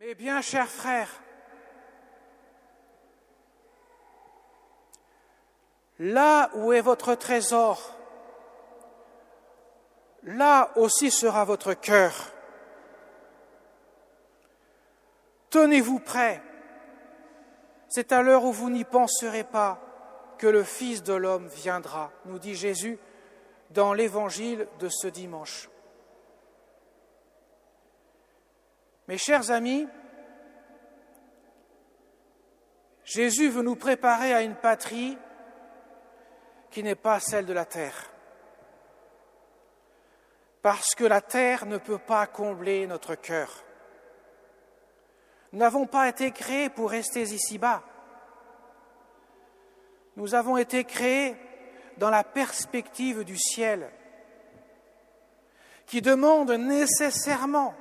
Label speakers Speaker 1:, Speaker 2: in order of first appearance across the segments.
Speaker 1: Eh bien, chers frères, là où est votre trésor, là aussi sera votre cœur. Tenez-vous prêts, c'est à l'heure où vous n'y penserez pas que le Fils de l'homme viendra, nous dit Jésus dans l'évangile de ce dimanche. Mes chers amis, Jésus veut nous préparer à une patrie qui n'est pas celle de la terre. Parce que la terre ne peut pas combler notre cœur. Nous n'avons pas été créés pour rester ici-bas. Nous avons été créés dans la perspective du ciel, qui demande nécessairement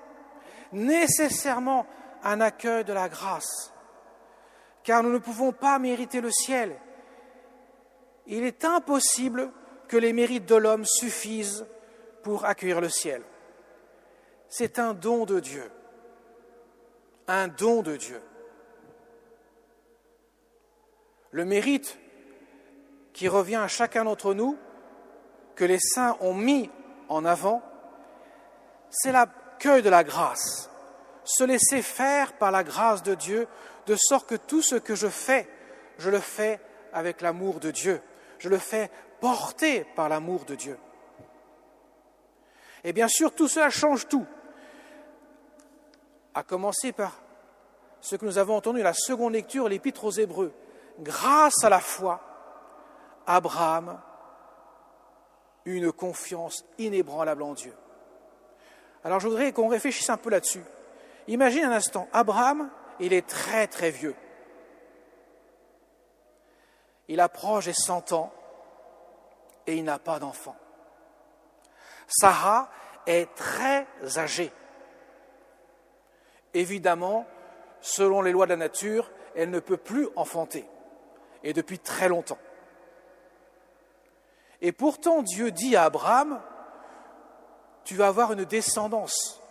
Speaker 1: un accueil de la grâce, car nous ne pouvons pas mériter le ciel. Il est impossible que les mérites de l'homme suffisent pour accueillir le ciel. C'est un don de Dieu. Un don de Dieu. Le mérite qui revient à chacun d'entre nous, que les saints ont mis en avant, c'est l'accueil de la grâce, se laisser faire par la grâce de Dieu, de sorte que tout ce que je le fais avec l'amour de Dieu, je le fais porté par l'amour de Dieu. Et bien sûr, tout cela change tout, à commencer par ce que nous avons entendu, la seconde lecture, l'Épître aux Hébreux. Grâce à la foi, Abraham eut une confiance inébranlable en Dieu. Alors je voudrais qu'on réfléchisse un peu là-dessus. Imagine un instant, Abraham, il est très très vieux. Il approche des 100 ans et il n'a pas d'enfant. Sarah est très âgée. Évidemment, selon les lois de la nature, elle ne peut plus enfanter, et depuis très longtemps. Et pourtant, Dieu dit à Abraham, tu vas avoir une descendance,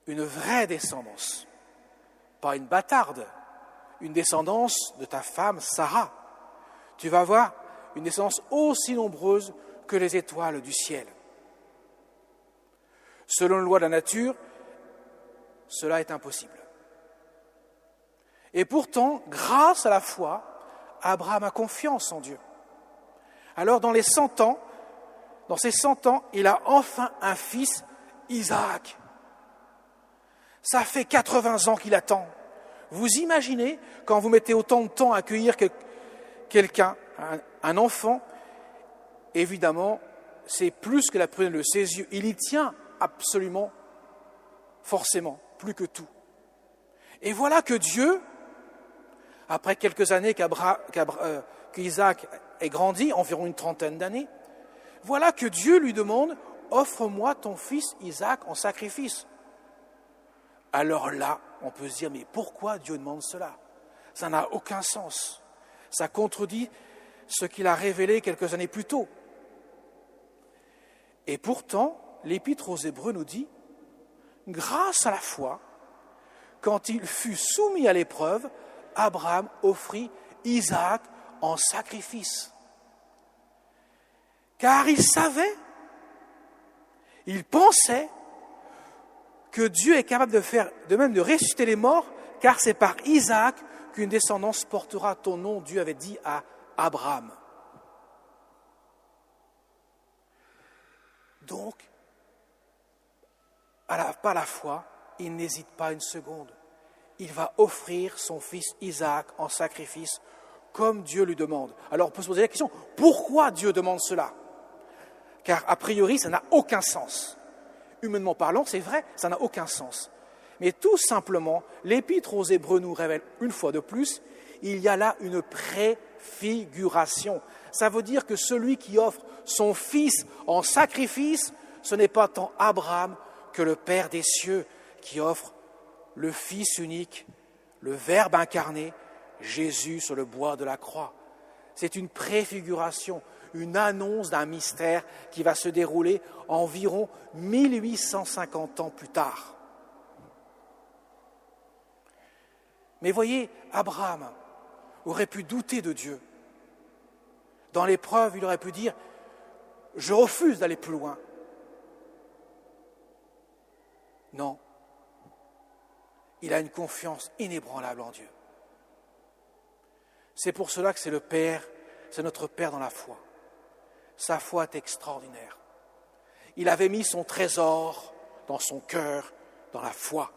Speaker 1: une vraie descendance, pas une bâtarde, une descendance de ta femme Sarah. Tu vas avoir une descendance aussi nombreuse que les étoiles du ciel. Selon les lois de la nature, cela est impossible. Et pourtant, grâce à la foi, Abraham a confiance en Dieu. Alors, dans ces 100 ans, il a enfin un fils, Isaac. Ça fait 80 ans qu'il attend. Vous imaginez, quand vous mettez autant de temps à accueillir quelqu'un, un enfant, évidemment, c'est plus que la prunelle de ses yeux. Il y tient absolument, forcément, plus que tout. Et voilà que Dieu, après quelques années qu'Isaac ait grandi, environ une 30aine d'années, voilà que Dieu lui demande « Offre-moi ton fils Isaac en sacrifice ». Alors là, on peut se dire « Mais pourquoi Dieu demande cela ?» Ça n'a aucun sens. Ça contredit ce qu'il a révélé quelques années plus tôt. Et pourtant, l'Épître aux Hébreux nous dit « Grâce à la foi, quand il fut soumis à l'épreuve, Abraham offrit Isaac en sacrifice. » Car il savait, il pensait que Dieu est capable de ressusciter les morts, car c'est par Isaac qu'une descendance portera ton nom, Dieu avait dit à Abraham. Donc, par la foi, il n'hésite pas une seconde. Il va offrir son fils Isaac en sacrifice, comme Dieu lui demande. Alors on peut se poser la question, pourquoi Dieu demande cela ? Car a priori, ça n'a aucun sens. Humainement parlant, c'est vrai, ça n'a aucun sens. Mais tout simplement, l'Épître aux Hébreux nous révèle une fois de plus, il y a là une préfiguration. Ça veut dire que celui qui offre son fils en sacrifice, ce n'est pas tant Abraham que le Père des cieux qui offre le Fils unique, le Verbe incarné, Jésus sur le bois de la croix. C'est une préfiguration, une annonce d'un mystère qui va se dérouler environ 1850 ans plus tard. Mais voyez, Abraham aurait pu douter de Dieu. Dans l'épreuve, il aurait pu dire « Je refuse d'aller plus loin ». Non. Il a une confiance inébranlable en Dieu. C'est pour cela que c'est le Père, c'est notre Père dans la foi. Sa foi est extraordinaire. Il avait mis son trésor dans son cœur, dans la foi.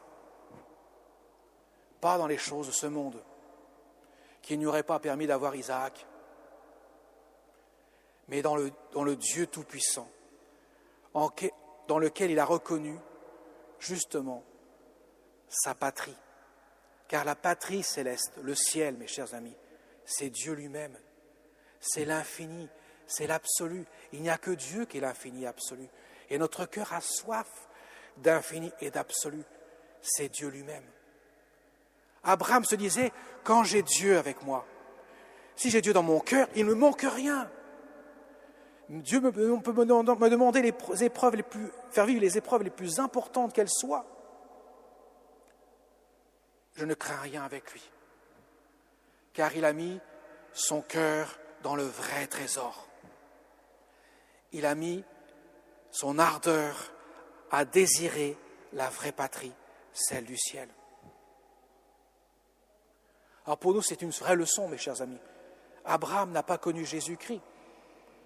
Speaker 1: Pas dans les choses de ce monde, qui n'y aurait pas permis d'avoir Isaac, mais dans le Dieu Tout-Puissant, dans lequel il a reconnu justement sa patrie. Car la patrie céleste, le ciel, mes chers amis, c'est Dieu lui-même. C'est l'infini, c'est l'absolu. Il n'y a que Dieu qui est l'infini absolu. Et notre cœur a soif d'infini et d'absolu. C'est Dieu lui-même. Abraham se disait, quand j'ai Dieu avec moi, si j'ai Dieu dans mon cœur, il ne me manque rien. Dieu peut me demander les épreuves faire vivre les épreuves les plus importantes qu'elles soient. Je ne crains rien avec lui, car il a mis son cœur dans le vrai trésor. Il a mis son ardeur à désirer la vraie patrie, celle du ciel. Alors pour nous, c'est une vraie leçon, mes chers amis. Abraham n'a pas connu Jésus-Christ.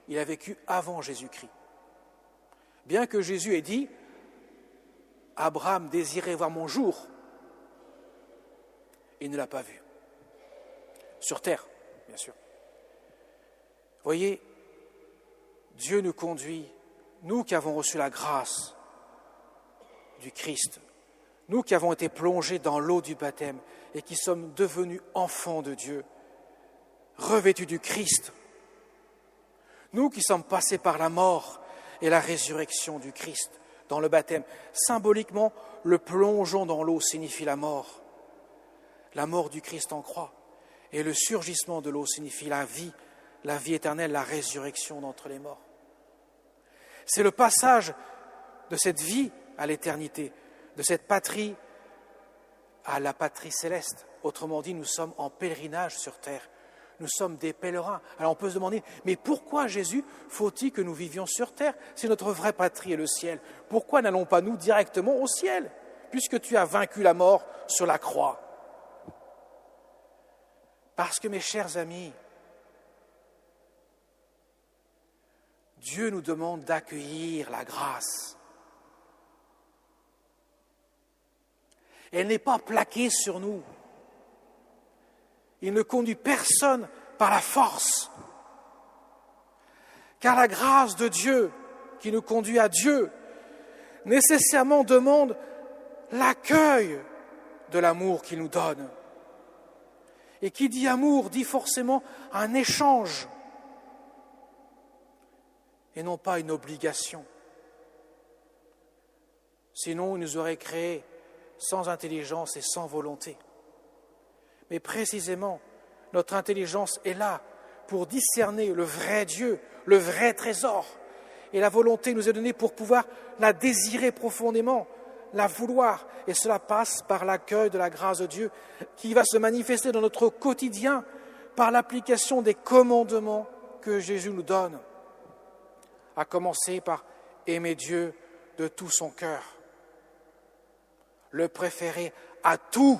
Speaker 1: Il a vécu avant Jésus-Christ. Bien que Jésus ait dit « Abraham désirait voir mon jour », il ne l'a pas vu. Sur terre, bien sûr. Voyez, Dieu nous conduit, nous qui avons reçu la grâce du Christ, nous qui avons été plongés dans l'eau du baptême et qui sommes devenus enfants de Dieu, revêtus du Christ, nous qui sommes passés par la mort et la résurrection du Christ dans le baptême. Symboliquement, le plongeon dans l'eau signifie la mort du Christ en croix. Et le surgissement de l'eau signifie la vie éternelle, la résurrection d'entre les morts. C'est le passage de cette vie à l'éternité, de cette patrie à la patrie céleste. Autrement dit, nous sommes en pèlerinage sur terre. Nous sommes des pèlerins. Alors on peut se demander, mais pourquoi Jésus faut-il que nous vivions sur terre si notre vraie patrie est le ciel? Pourquoi n'allons pas nous directement au ciel, puisque tu as vaincu la mort sur la croix? Parce que mes chers amis, Dieu nous demande d'accueillir la grâce. Elle n'est pas plaquée sur nous. Il ne conduit personne par la force. Car la grâce de Dieu, qui nous conduit à Dieu, nécessairement demande l'accueil de l'amour qu'il nous donne. Et qui dit amour dit forcément un échange et non pas une obligation. Sinon, il nous aurait créés sans intelligence et sans volonté. Mais précisément, notre intelligence est là pour discerner le vrai Dieu, le vrai trésor. Et la volonté nous est donnée pour pouvoir la désirer profondément, la vouloir. Et cela passe par l'accueil de la grâce de Dieu qui va se manifester dans notre quotidien par l'application des commandements que Jésus nous donne. À commencer par aimer Dieu de tout son cœur, le préférer à tous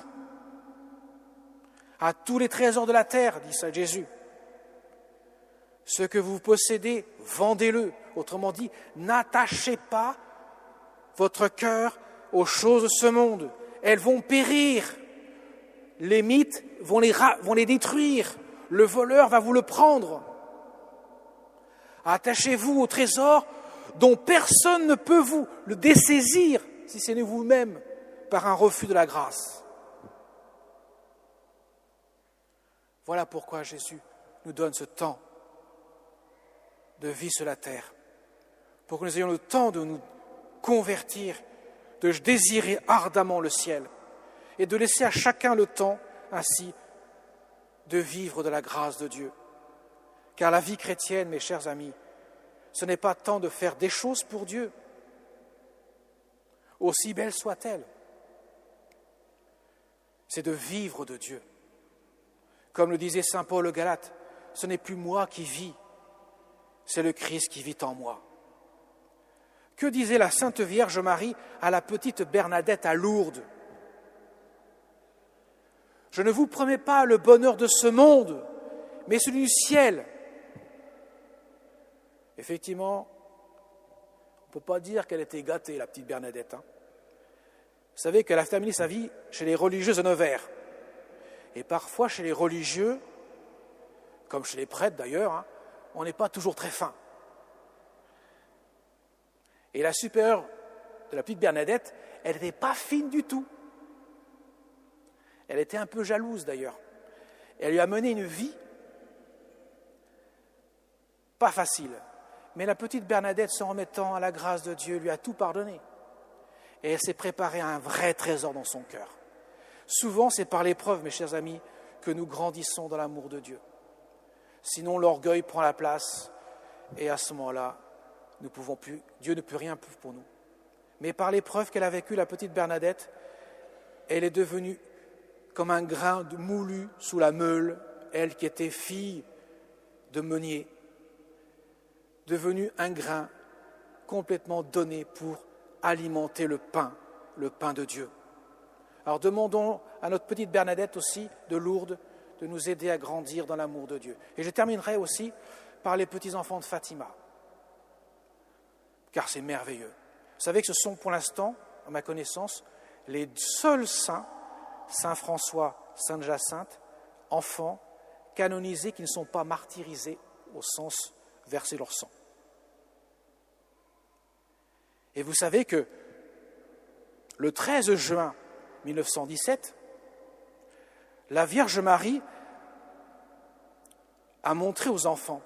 Speaker 1: les trésors de la terre, dit Saint Jésus. Ce que vous possédez, vendez-le. Autrement dit, n'attachez pas votre cœur aux choses de ce monde. Elles vont périr. Les mythes vont les détruire. Le voleur va vous le prendre. Attachez-vous au trésor dont personne ne peut vous le dessaisir, si ce n'est vous-même, par un refus de la grâce. Voilà pourquoi Jésus nous donne ce temps de vie sur la terre, pour que nous ayons le temps de nous convertir, de désirer ardemment le ciel et de laisser à chacun le temps, ainsi, de vivre de la grâce de Dieu. Car la vie chrétienne, mes chers amis, ce n'est pas tant de faire des choses pour Dieu, aussi belles soient-elles. c'est de vivre de Dieu. Comme le disait saint Paul aux Galates, ce n'est plus moi qui vis, c'est le Christ qui vit en moi. Que disait la Sainte Vierge Marie à la petite Bernadette à Lourdes? Je ne vous promets pas le bonheur de ce monde, mais celui du ciel. Effectivement, on ne peut pas dire qu'elle était gâtée, la petite Bernadette. Vous savez qu'elle a terminé sa vie chez les religieuses de Nevers. Et parfois, chez les religieux, comme chez les prêtres d'ailleurs, on n'est pas toujours très fin. Et la supérieure de la petite Bernadette, elle n'était pas fine du tout. Elle était un peu jalouse d'ailleurs. Elle lui a mené une vie pas facile. Mais la petite Bernadette, s'en remettant à la grâce de Dieu, lui a tout pardonné. Et elle s'est préparée à un vrai trésor dans son cœur. Souvent, c'est par l'épreuve, mes chers amis, que nous grandissons dans l'amour de Dieu. Sinon, l'orgueil prend la place et à ce moment-là, nous pouvons plus, Dieu ne peut rien pour nous. Mais par l'épreuve qu'elle a vécue, la petite Bernadette, elle est devenue comme un grain de moulu sous la meule, elle qui était fille de meunier, devenue un grain complètement donné pour alimenter le pain de Dieu. Alors demandons à notre petite Bernadette aussi de Lourdes de nous aider à grandir dans l'amour de Dieu. Et je terminerai aussi par les petits-enfants de Fatima, car c'est merveilleux. Vous savez que ce sont pour l'instant, à ma connaissance, les seuls saints, Saint François, Sainte Jacinthe, enfants canonisés qui ne sont pas martyrisés au sens verser leur sang. Et vous savez que le 13 juin 1917, la Vierge Marie a montré aux enfants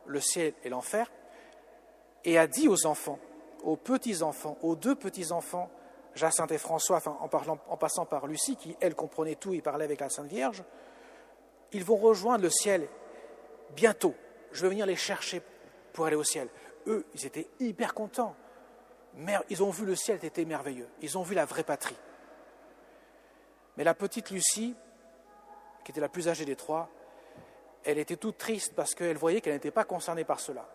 Speaker 1: le ciel et l'enfer et a dit aux enfants, aux petits-enfants, aux deux petits-enfants, Jacinthe et François, enfin, en passant par Lucie, qui, elle, comprenait tout et parlait avec la Sainte Vierge, ils vont rejoindre le ciel bientôt. Je vais venir les chercher pour aller au ciel. Eux, ils étaient hyper contents. Ils ont vu le ciel, c'était merveilleux. Ils ont vu la vraie patrie. Mais la petite Lucie, qui était la plus âgée des trois, elle était toute triste parce qu'elle voyait qu'elle n'était pas concernée par cela.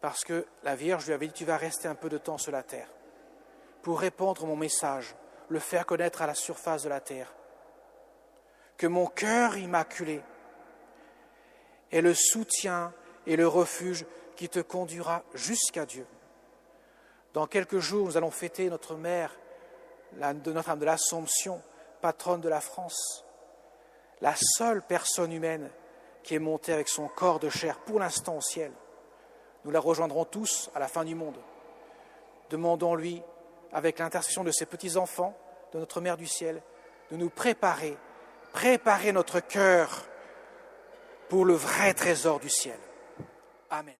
Speaker 1: Parce que la Vierge lui avait dit « Tu vas rester un peu de temps sur la terre pour répandre mon message, le faire connaître à la surface de la terre. Que mon cœur immaculé est le soutien et le refuge qui te conduira jusqu'à Dieu. Dans quelques jours, nous allons fêter notre mère, Notre-Dame de l'Assomption, patronne de la France, la seule personne humaine qui est montée avec son corps de chair pour l'instant au ciel. Nous la rejoindrons tous à la fin du monde. Demandons-lui, avec l'intercession de ses petits-enfants, de notre Mère du ciel, de nous préparer notre cœur pour le vrai trésor du ciel. Amen.